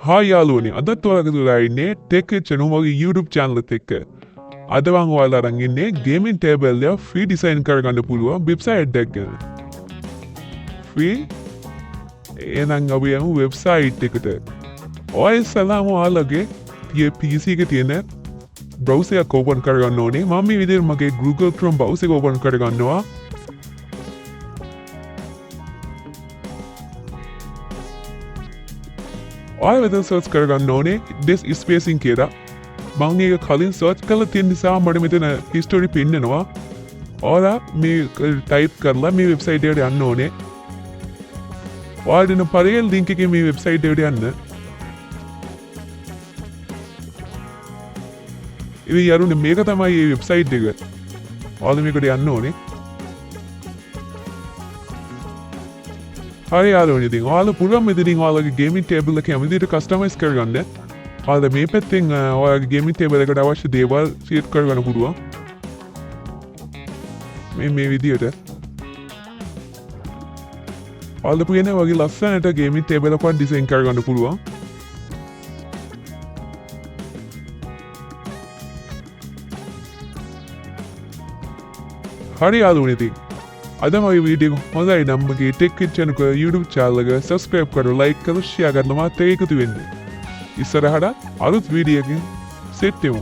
හා යාළුවනේ අදත් ඔයාලගේ දුරලා ඉන්නේ ටෙක් channel මගේ YouTube channel එකක. අද මම ඔයාලා අරන් ඉන්නේ gaming table එක free design කරගන්න පුළුවන් website එකක් ගැන. free එහෙනම් අපි යමු website එකට. ඔය ඉස්සෙල්ලාම ඔයාලගේ PC එකේ තියෙන browser එක open කරගන්න ඕනේ. මම මේ විදිහට මගේ Google Chrome browser එක open කරගන්නවා. ඔය වෙන සර්ච් කරගන්න ඕනේ this spacing කියලා. මම මේක කලින් සර්ච් කරලා තියෙන නිසා මට මෙතන history පෙන්නනවා. ඔයාලා මේ type කරලා මේ website එකට යන්න ඕනේ. ඔයාලා දෙන පළවෙනි link එකේ මේ website එකට යන්න. ඉතින් යාළුවනේ මේක තමයි මේ website එක. ඔයාලා මේකට යන්න ඕනේ. හරි යාළුවනේ ඉතින් ඔයාලා පුළුවන් මෙතනින් ඔයාලගේ gaming table එක හැම විදිහට customize කරගන්න. ඔයාලා මේ පැත්තෙන් ඔයාලගේ gaming table එකට අවශ්‍ය දේවල් set කරගන්න පුළුවන්. මේ විදිහට. ඔයාලා පුයනේ වගේ ලස්සනට gaming table එකක් design කරගන්න පුළුවන්. හරි යාළුවනේ ඉතින් අද මගේ වීඩියෝ හොඳයි නම් මගේ ටෙක් channel එක YouTube channel එක subscribe කරලා like කරලා share කරලා මාත් එක්ක එකතු වෙන්න. ඉස්සරහට අලුත් වීඩියෝ එකකින් සෙට් වෙමු.